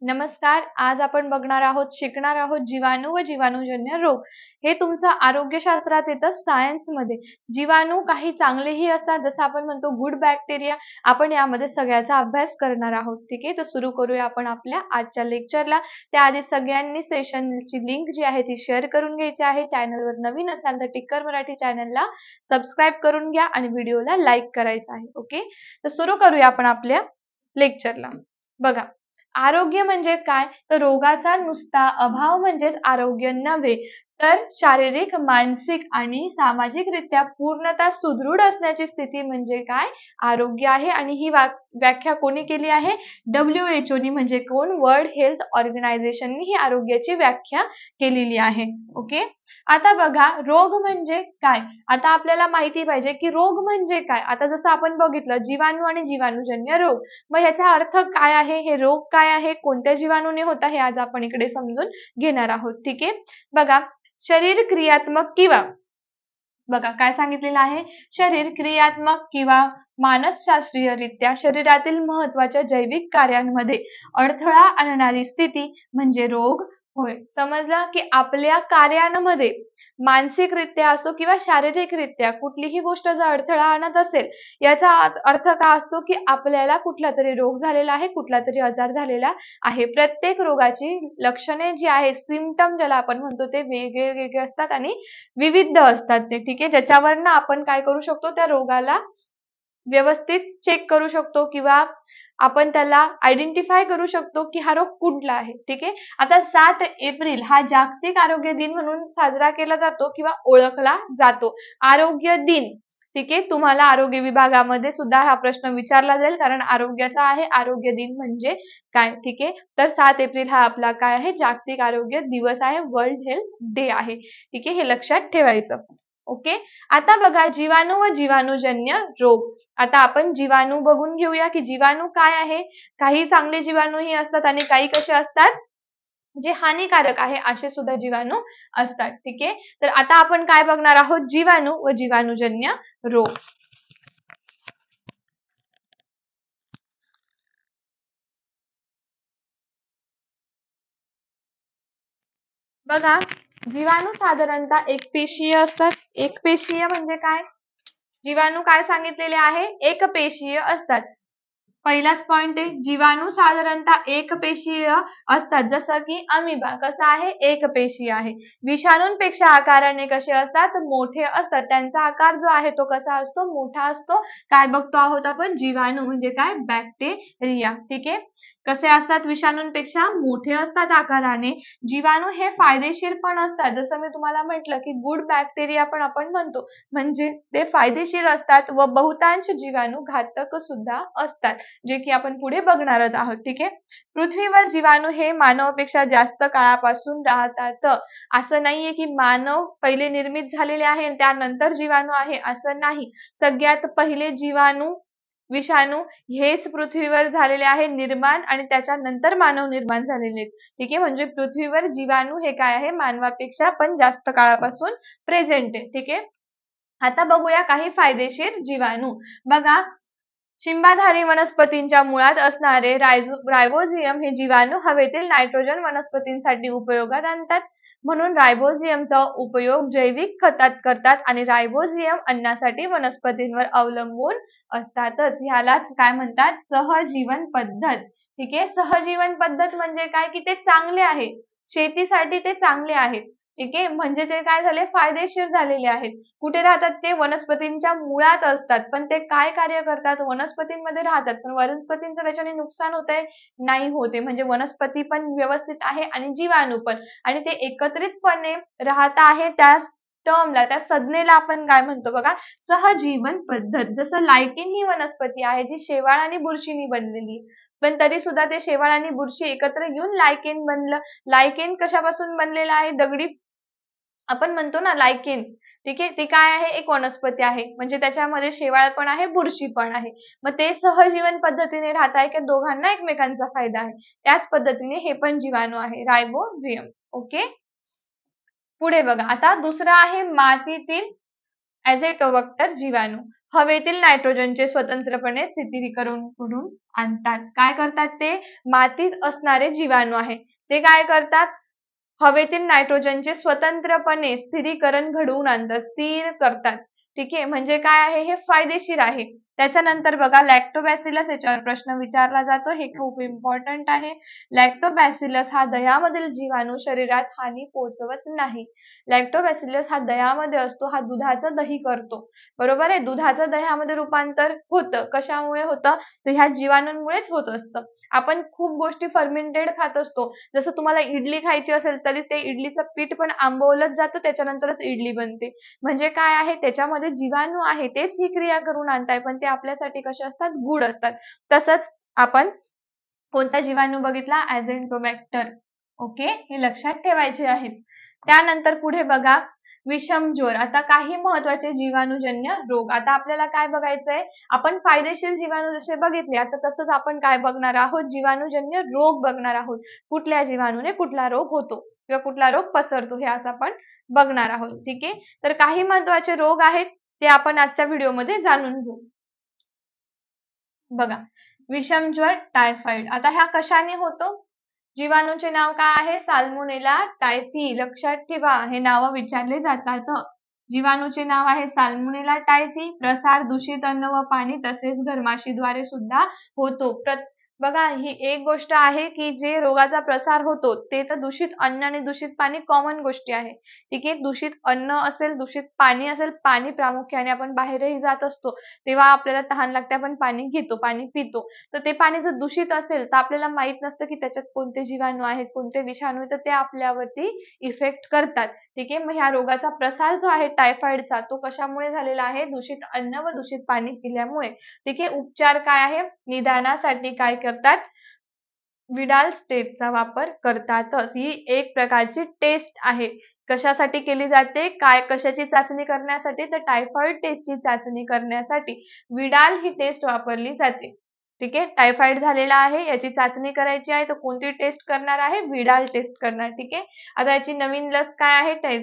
नमस्कार. आज आपण बघणार आहोत, शिकणार आहोत जीवाणू व जीवाणूजन्य रोग. हे तुमचं आरोग्यशास्त्रात येतं सायन्समध्ये. जीवाणू काही चांगलेही असतात, जसं आपण म्हणतो गुड बॅक्टेरिया. आपण यामध्ये सगळ्याचा अभ्यास करणार आहोत. ठीक आहे, तर सुरू करूया आपण आपल्या आजच्या लेक्चरला. त्याआधी सगळ्यांनी सेशनची लिंक जी आहे ती शेअर करून घ्यायची आहे. चॅनलवर नवीन असाल तर टिक्कर मराठी चॅनलला सबस्क्राईब करून घ्या आणि व्हिडिओला लाईक करायचं आहे. ओके, तर सुरू करूया आपण आपल्या लेक्चरला. बघा, आरोग्य म्हणजे काय, तर रोगाचा नुसता अभाव म्हणजेच आरोग्य नव्हे, तर शारीरिक, मानसिक आणि सामाजिकरित्या पूर्णतः सुदृढ असण्याची स्थिती म्हणजे काय, आरोग्य आहे. आणि ही व्याख्या कोणी केली आहे, WHO नी, म्हणजे कोण, वर्ल्ड हेल्थ ऑर्गनायझेशननी ही आरोग्याची व्याख्या केलेली आहे. ओके, आता बघा, रोग म्हणजे काय. आता आपल्याला माहिती पाहिजे की रोग म्हणजे काय. आता जसं आपण बघितलं, जीवाणू आणि जीवाणूजन्य रोग. मग याचा अर्थ काय आहे, हे रोग काय आहे, कोणत्या जीवाणूने होता, हे आज आपण इकडे समजून घेणार आहोत. ठीक आहे, बघा, शरीर क्रियात्मक किंवा, बघा काय सांगितलेलं आहे, शरीर क्रियात्मक किंवा मानसशास्त्रीयरित्या शरीरातील महत्वाच्या जैविक कार्यांमध्ये अडथळा आणणारी स्थिती म्हणजे रोग होय. समजलं की आपल्या कार्यांमध्ये मानसिकरित्या असो किंवा शारीरिकरित्या कुठलीही गोष्ट जर अडथळा आणत असेल, याचा अर्थ काय असतो की आपल्याला कुठला तरी रोग झालेला आहे, कुठला तरी आजार झालेला आहे. प्रत्येक रोगाची लक्षणे जी आहेत, सिम्पटम ज्याला आपण म्हणतो, ते वेगळे वेगळे असतात आणि विविध असतात ते. ठीक आहे, ज्याच्यावरनं आपण काय करू शकतो, त्या रोगाला व्यवस्थित चेक करू शकतो किंवा आपण त्याला आयडेंटिफाय करू शकतो की हा रोग कुठला आहे. ठीक आहे, आता 7 एप्रिल हा जागतिक आरोग्य दिन म्हणून साजरा केला जातो किंवा ओळखला जातो. आरोग्य दिन. ठीक आहे, तुम्हाला आरोग्य विभागामध्ये सुद्धा हा प्रश्न विचारला जाईल, कारण आरोग्याचा आहे. आरोग्य दिन म्हणजे काय. ठीक आहे, तर 7 एप्रिल हा आपला काय आहे, जागतिक आरोग्य दिवस आहे, वर्ल्ड हेल्थ डे आहे. ठीक आहे, हे लक्षात ठेवायचं. ओके, आता बघा, जीवाणू व जीवाणूजन्य रोग. आता आपण जीवाणू बघून घेऊया की जीवाणू काय आहे. काही चांगले जीवाणूही असतात आणि काही कसे असतात, जे हानिकारक आहे असे सुद्धा जीवाणू असतात. ठीक आहे, तर आता आपण काय बघणार आहोत, जीवाणू व जीवाणूजन्य रोग. बघा, जीवाणू साधारणतः एकपेशीय असतात. एकपेशीय म्हणजे काय, जीवाणू काय सांगितलेले आहे, एकपेशीय असतात. पहिलाच पॉइंट आहे, जीवाणू साधारणतः एकपेशीय असतात. जसं की अमिबा कसा आहे, एकपेशीय आहे. विषाणूंपेक्षा आकाराने कसे असतात, मोठे असतात. त्यांचा आकार जो आहे तो कसा असतो, मोठा असतो. काय बघतो आहोत आपण, जीवाणू म्हणजे काय, बॅक्टेरिया. ठीक आहे, कसे असतात, विषाणूंपेक्षा मोठे असतात आकाराने. जीवाणू हे फायदेशीर पण असतात. जसं मी तुम्हाला म्हटलं की गुड बॅक्टेरिया पण आपण म्हणतो, म्हणजे ते फायदेशीर असतात व बहुतांश जीवाणू घातक सुद्धा असतात, जे की आपण पुढे बघणारच आहोत. ठीक आहे, पृथ्वीवर जीवाणू हे मानवापेक्षा जास्त काळापासून राहतात. असं नाहीये की मानव पहिले निर्मित झालेले आहे आणि त्यानंतर जीवाणू आहे, असं नाही. सगळ्यात पहिले जीवाणू, विषाणू हेच पृथ्वीवर झालेले आहे निर्माण, आणि त्याच्यानंतर मानव निर्माण झालेले आहेत. ठीक आहे, म्हणजे पृथ्वीवर जीवाणू हे काय आहे, मानवापेक्षा पण जास्त काळापासून प्रेझेंट आहे. ठीक आहे, आता बघूया काही फायदेशीर जीवाणू. बघा, शिंबाधारी वनस्पतींच्या मुळात असणारे रायझोबियम हे जीवाणू हवेतील नायट्रोजन वनस्पतींसाठी उपयोगात आणतात. म्हणून रायझोबियमचा उपयोग जैविक खतात करतात आणि रायझोबियम अन्नासाठी वनस्पतींवर अवलंबून असतातच. ह्यालाच काय म्हणतात, सहजीवन पद्धत. ठीक आहे, सहजीवन पद्धत म्हणजे काय, की ते चांगले आहे, शेतीसाठी ते चांगले आहे. ठीक आहे, म्हणजे ते काय झाले, फायदेशीर झालेले आहेत. कुठे राहतात ते, वनस्पतींच्या मुळात असतात. पण ते काय कार्य करतात, वनस्पतींमध्ये राहतात, पण वनस्पतींचं त्याच्याने नुकसान होतंय, नाही होते. म्हणजे वनस्पती पण व्यवस्थित आहे आणि जीवाणू पण, आणि ते एकत्रितपणे राहत आहे. त्या टर्मला, त्या संज्ञेला आपण काय म्हणतो बघा, सहजीवन पद्धत. जसं लायकेन ही वनस्पती आहे जी शेवाळ आणि बुरशीनी बनलेली, पण तरी सुद्धा ते शेवाळ आणि बुरशी एकत्र येऊन लायकेन बनलं. लायकेन कशापासून बनलेलं आहे, दगडी आपण म्हणतो ना लायकेन. ठीक आहे, ते काय आहे, एक वनस्पती आहे, म्हणजे त्याच्यामध्ये शेवाळ पण आहे, बुरशी पण आहे. मग ते सहजीवन पद्धतीने राहत आहे की दोघांना एकमेकांचा फायदा आहे. त्याच पद्धतीने हे पण जीवाणू आहे, रायझोबियम. ओके, पुढे बघा, आता दुसरा आहे मातीतील ॲझेटोबॅक्टर जीवाणू. हवेतील नायट्रोजनचे स्वतंत्रपणे स्थिरीकरण करून आणतात. काय करतात ते? मातीत असणारे जीवाणू आहे ते काय करतात? हवेतील नायट्रोजनचे स्वतंत्रपणे स्थिरीकरण घडवून आणतात, स्थिर करतात. ठीक आहे, म्हणजे काय आहे? हे फायदेशीर आहे. त्याच्यानंतर बघा लॅक्टोबॅसिलस, याच्यावर प्रश्न विचारला जातो, हे खूप इम्पॉर्टंट आहे. लॅक्टोबॅसिलस हा दह्यामधील जीवाणू शरीरात हानी पोहोचवत नाही. लॅक्टोबॅसिलस हा दह्यामध्ये असतो, हा दुधाचं दही करतो. बरोबर आहे, दुधाचं दह्यामध्ये रूपांतर होतं. कशामुळे होतं? तर ह्या जीवाणूंमुळेच होत असतं. आपण खूप गोष्टी फर्मेंटेड खात असतो. जसं तुम्हाला इडली खायची असेल तरी ते इडलीचं पीठ पण आंबवलंच जातं, त्याच्यानंतरच इडली बनते. म्हणजे काय आहे? त्याच्यामध्ये जीवाणू आहे तेच ही क्रिया करून आणताय, पण ते आपल्यासाठी कसे असतात? गुड असतात. तसंच आपण कोणता जीवाणू बघितला? अझेंटोबॅक्टर. ओके, हे लक्षात ठेवायचे आहेत. त्यानंतर पुढे बघा विषम ज्वर. आता काही महत्वाचे जीवाणूजन्य रोग. आता आपल्याला काय बघायचंय? आपण फायदेशीर जीवाणू जसे बघितले, आता तसंच आपण काय बघणार आहोत? जीवाणूजन्य रोग बघणार आहोत. कुठल्या जीवाणूने कुठला रोग होतो किंवा कुठला रोग पसरतो हे आज आपण बघणार आहोत. ठीक आहे, तर काही महत्वाचे रोग आहेत ते आपण आजच्या व्हिडिओमध्ये जाणून घेऊ. बघा, विषम ज्वर, टायफॉइड. आता ह्या कशाने होतो? जीवाणूचे नाव काय आहे? Salmonella typhi. लक्षात ठेवा, हे नाव विचारले जातात. जीवाणूचे नाव आहे साल्मोनेला टायफी. प्रसार दूषित अन्न व पाणी तसेच घरमाशीद्वारे सुद्धा होतो. बघा, ही एक गोष्ट आहे की जे रोगाचा प्रसार होतो ते तर दूषित अन्न आणि दूषित पाणी कॉमन गोष्टी आहे. ठीक आहे, दूषित अन्न असेल, दूषित पाणी असेल, पाणी प्रामुख्याने आपण बाहेरही जात असतो तेव्हा आपल्याला तहान लागते, आपण पाणी घेतो, पाणी पितो. तर ते पाणी जर दूषित असेल तर आपल्याला माहित नसतं की त्याच्यात कोणते जीवाणू आहेत, कोणते विषाणू आहेत, तर ते आपल्यावरती इफेक्ट करतात. ठीक आहे, मग ह्या रोगाचा प्रसार जो आहे टायफॉइडचा तो कशामुळे झालेला आहे? दूषित अन्न व दूषित पाणी पिल्यामुळे. ठीक आहे, उपचार काय आहे? निदानासाठी काय करतात? विडाल स्टेटचा वापर करतातच. ही एक प्रकारची टेस्ट आहे. कशासाठी केली जाते? काय कशाची चाचणी करण्यासाठी? तर टायफॉइड टेस्टची चाचणी करण्यासाठी विडाल ही टेस्ट वापरली जाते. ठीक आहे, टायफॉइड झालेला आहे, याची चाचणी करायची आहे, तर कोणती टेस्ट करणार आहे? विडाल टेस्ट करणार. ठीक आहे, आता याची नवीन लस काय आहे?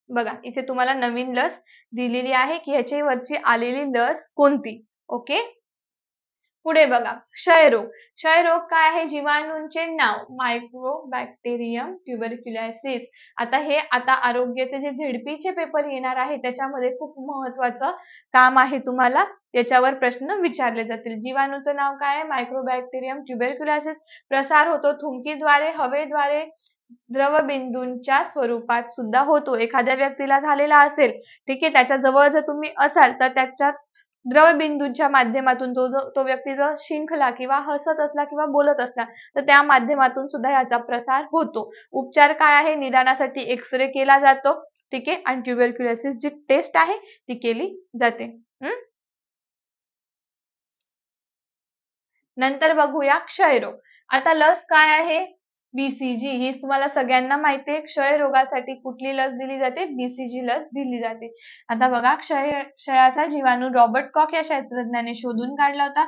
बघा, इथे तुम्हाला नवीन लस दिलेली आहे की ह्याच्यावरची आलेली लस कोणती. ओके, पुढे बघा क्षयरोग. क्षयरोग काय आहे? जीवाणूंचे नाव मायक्रोबॅक्टेरियम ट्युबरक्युलोसिस. आता आरोग्याचे जे झेडपीचे पेपर येणार आहे त्याच्यामध्ये खूप महत्वाचं काम आहे, तुम्हाला याच्यावर प्रश्न विचारले जातील. जीवाणूचं नाव काय आहे? मायक्रोबॅक्टेरियम ट्युबरक्युलोसिस. प्रसार होतो थुंकीद्वारे, हवेद्वारे, द्रवबिंदूंच्या स्वरूपात सुद्धा होतो. एखाद्या व्यक्तीला झालेला असेल, ठीक आहे, त्याच्या जवळ जर तुम्ही असाल तर त्याच्या द्रवबिंदूंच्या माध्यमातून तो व्यक्ती जर शिंकला किंवा हसत असला किंवा बोलत असला तर त्या माध्यमातून सुद्धा याचा प्रसार होतो. उपचार काय आहे? निदानासाठी एक्सरे केला जातो. ठीक आहे, आणि ट्युबरक्युलोसिस जी टेस्ट आहे ती केली जाते. नंतर बघूया क्षयरोग. आता लस काय आहे? बीसीजी. ही तुम्हाला सगळ्यांना माहिती आहे. क्षय रोगासाठी कुठली लस दिली जाते? बीसीजी लस दिली जाते. आता बघा, क्षयाचा जीवाणू रॉबर्ट कॉक या शास्त्रज्ञाने शोधून काढला होता.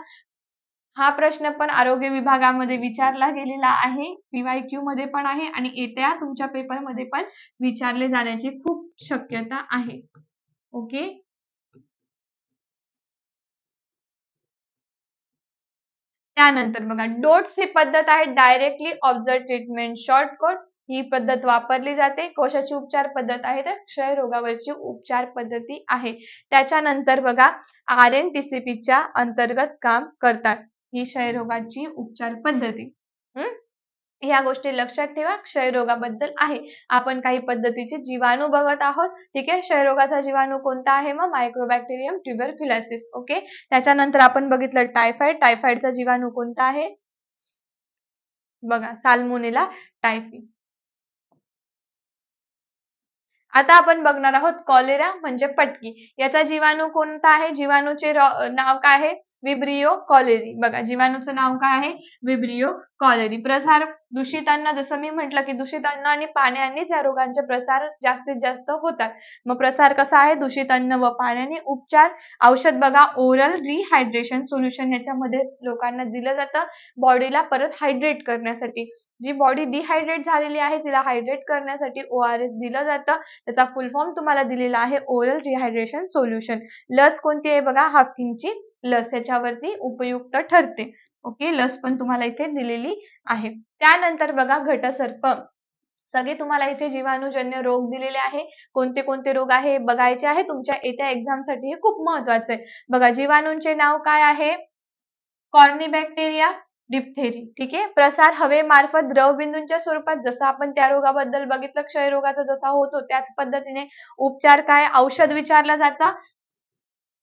हा प्रश्न पण आरोग्य विभागामध्ये विचारला गेलेला आहे, PYQ मध्ये पण आहे आणि येत्या तुमच्या पेपरमध्ये पण विचारले जाण्याची खूप शक्यता आहे. ओके, त्यानंतर बघा डोट्स ही पद्धत आहे, डायरेक्टली ऑब्झर्व ट्रीटमेंट शॉर्टकट. ही पद्धत वापरली जाते. कशाची उपचार पद्धत आहे? तर क्षयरोगावरची उपचार पद्धती आहे. त्याच्यानंतर बघा RNTCP च्या अंतर्गत काम करतात. ही क्षयरोगाची उपचार पद्धती. ह्या गोष्टी लक्षात ठेवा. क्षयरोगाबद्दल आहे. आपण काही पद्धतीचे जीवाणू बघत आहोत. ठीक आहे, क्षयरोगाचा जीवाणू कोणता आहे? मग मायक्रोबॅक्टेरियम ट्युबरक्युलोसिस. ओके, त्याच्यानंतर आपण बघितलं टायफॉइड. टायफॉइडचा जीवाणू कोणता आहे? बघा, साल्मोनेला टायफी. आता आपण बघणार आहोत कॉलेरा म्हणजे पटकी. याचा जीवाणू कोणता आहे? जीवाणूचे नाव काय आहे? Vibrio cholerae. बघा, जीवाणूचं नाव काय आहे? Vibrio cholerae. प्रसार दूषित अन्न, जसं मी म्हटलं की दूषित अन्न आणि पाण्यानेच या रोगांचे प्रसार जास्तीत जास्त होतात. मग प्रसार कसा आहे? दूषित अन्न व पाण्याने. उपचार औषध बघा, ओरल रिहायड्रेशन सोल्युशन याच्यामध्ये लोकांना दिलं जातं बॉडीला परत हायड्रेट करण्यासाठी. जी बॉडी डिहायड्रेट झालेली आहे तिला हायड्रेट करण्यासाठी ORS दिलं जातं. त्याचा फुल फॉर्म तुम्हाला दिलेला आहे ओरल रिहायड्रेशन सोल्युशन. लस कोणती आहे बघा, हाफकिनची लस याच्यावरती उपयुक्त ठरते. ओके, लस पण तुम्हाला इथे दिलेली आहे. त्यानंतर बघा घटसर्प. सगळे तुम्हाला इथे जीवाणूजन्य रोग दिलेले आहे. कोणते कोणते रोग आहे बघायचे आहे तुमच्या येत्या एक्झाम साठी, हे खूप महत्वाचं आहे. बघा जीवाणूंचे नाव काय आहे, कॉर्नीबॅक्टेरिया, डिप्थेरी. ठीक आहे, प्रसार हवेमार्फत द्रवबिंदूंच्या स्वरूपात, जसं आपण त्या रोगाबद्दल बघितलं क्षयरोगाचा जसा होतो त्याच पद्धतीने. उपचार काय, औषध विचारलं जातं.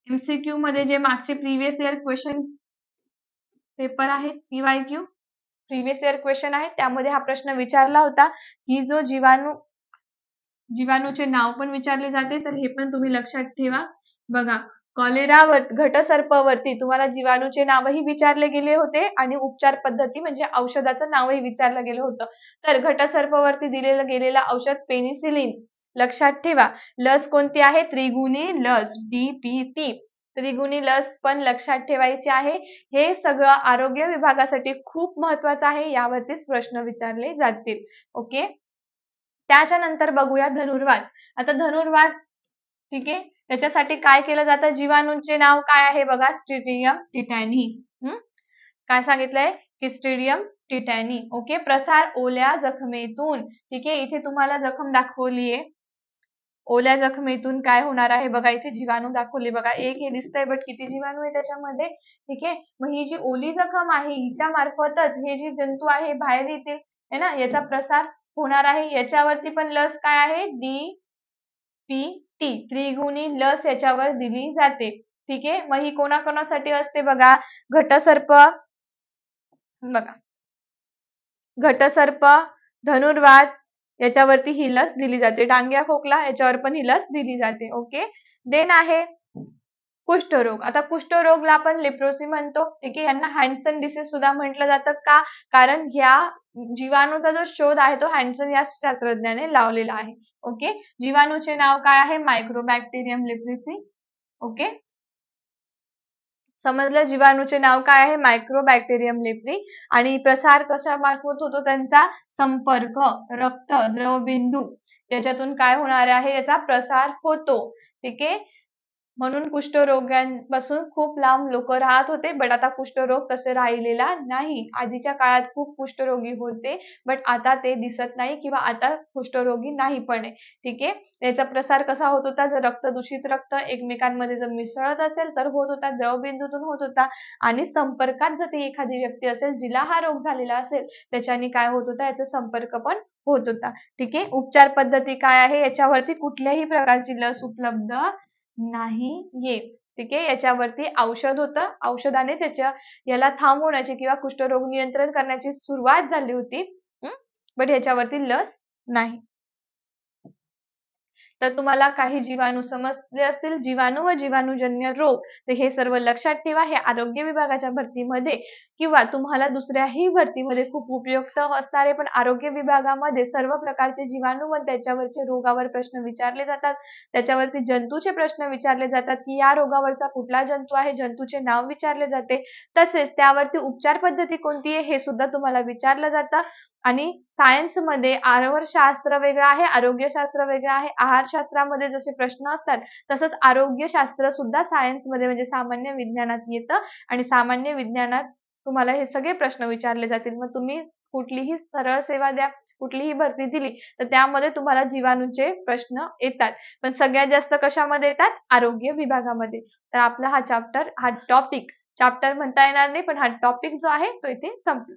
MCQ मध्ये जे मागचे प्रिव्हियस इयर क्वेश्चन पेपर आहेत PYQ प्रिव्हियस इयर क्वेश्चन आहे त्यामध्ये हा प्रश्न विचारला होता की जो जीवाणूचे नाव पण विचारले जाते, तर हे पण तुम्ही लक्षात ठेवा. बघा कॉलेरावर घटसर्पावरती तुम्हाला जीवाणूचे नावही विचारले गेले होते आणि उपचार पद्धती म्हणजे औषधाचं नावही विचारलं गेलं होतं. तर घटसर्पावरती दिलेलं गेलेलं औषध पेनिसिलिन. लक्षात ठेवा. लस कोणती आहे, त्रिगुणी लस DPT. त्रिगुणी लस पण लक्षात ठेवायची आहे. हे सगळं आरोग्य विभागासाठी खूप महत्वाचं आहे, यावरतीच प्रश्न विचारले जातील. ओके, त्याच्या नंतर बघूया धनुर्वात. आता धनुर्वात, ठीक आहे, त्याच्यासाठी काय केलं जातं, जीवाणूंचे नाव काय आहे बघा, स्ट्रिडियम टिटॅनी. काय सांगितलंय, की स्ट्रिडियम टिटॅनी. ओके, प्रसार ओल्या जखमेतून. ठीक आहे, इथे तुम्हाला जखम दाखवलीये. ओल्या जखमेतून काय होणार आहे बघा, इथे जीवाणू दाखवले बघा, एक हे दिसतंय बट किती जीवाणू आहे त्याच्यामध्ये. ठीक आहे, मग ही जी ओली जखम आहे हिच्या मार्फतच हे जे जंतू आहे बाहेर येतील है ना, याचा प्रसार होणार आहे. याच्यावरती पण लस काय आहे, DPT त्रिगुणी लस याच्यावर दिली जाते. ठीक आहे, मग ही कोणाकोणासाठी असते बघा, घटसर्प, बघा घटसर्प, धनुर्वात याच्यावरती ही लस दिली जाते. डांग्या खोकला याच्यावर पण ही लस दिली जाते. ओके, देन आहे कुष्ठरोग. आता कुष्ठरोगला आपण लेप्रोसी म्हणतो. ठीक आहे, यांना हँडसन डिसीज सुद्धा म्हटलं जातं. का, कारण ह्या जीवाणूचा जो शोध आहे तो हँडसन या शास्त्रज्ञाने लावलेला आहे. ओके, जीवाणूचे नाव काय आहे, मायक्रोबॅक्टेरियम लेप्रेसी. ओके, समजलं, जीवाणूचे नाव काय आहे, मायक्रोबॅक्टेरियम लेप्री. आणि प्रसार कशा मार्फत होतो, त्यांचा संपर्क, रक्त द्रवबिंदू याच्यातून काय होणार आहे, याचा प्रसार होतो. ठीक आहे, म्हणून कुष्ठरोगांपासून खूप लांब लोक राहत होते, बट आता कुष्ठरोग तसे राहिलेला नाही. आधीच्या काळात खूप कुष्ठरोगी होते, बट आता ते दिसत नाही किंवा आता कुष्ठरोगी नाही पण आहे. ठीक आहे, त्याचा प्रसार कसा होत होता, जर दूषित रक्त एकमेकांमध्ये जर मिसळत असेल तर होत होता, द्रवबिंदूतून होत होता. आणि संपर्कात जर ती एखादी व्यक्ती असेल जिला हा रोग झालेला असेल त्याच्याने काय होत होता, याचा संपर्क पण होत होता. ठीक आहे, उपचार पद्धती काय आहे, याच्यावरती कुठल्याही प्रकारची लस उपलब्ध नाहीये. ठीक आहे, याच्यावरती औषध होतं, औषधाने याला थांबवण्याची किंवा कुष्ठरोग नियंत्रण करण्याची सुरुवात झाली होती, बट याच्यावरती लस नाही. तर तुम्हाला काही जीवाणू समजले असतील, जीवाणू व जीवाणूजन्य रोग, तर हे सर्व लक्षात ठेवा. हे आरोग्य विभागाच्या भरतीमध्ये किंवा तुम्हाला दुसऱ्याही भरतीमध्ये खूप उपयुक्त असणारे, पण आरोग्य विभागामध्ये सर्व प्रकारचे जीवाणू व त्याच्यावरचे रोगावर प्रश्न विचारले जातात. त्याच्यावरती जंतूचे प्रश्न विचारले जातात, की या रोगावरचा कुठला जंतू आहे, जंतूचे नाव विचारले जाते. तसेच त्यावरती उपचार पद्धती कोणती आहे हे सुद्धा तुम्हाला विचारलं जातं. आणि सायन्स मध्ये आहारशास्त्र वेगळं आहे, आरोग्यशास्त्र वेगळं आहे. आहारशास्त्रामध्ये जसे प्रश्न असतात तसंच आरोग्यशास्त्र सुद्धा सायन्स मध्ये म्हणजे सामान्य विज्ञानात येतं आणि सामान्य विज्ञानात तुम्हाला हे सगळे प्रश्न विचारले जातील. मग तुम्ही कुठलीही सरळ सेवा द्या, कुठलीही भरती दिली तर त्यामध्ये तुम्हाला जीवाणूचे प्रश्न येतात, पण सगळ्यात जास्त कशामध्ये येतात, आरोग्य विभागामध्ये. तर आपला हा टॉपिक, चॅप्टर म्हणता येणार नाही पण हा टॉपिक जो आहे तो इथे संपला.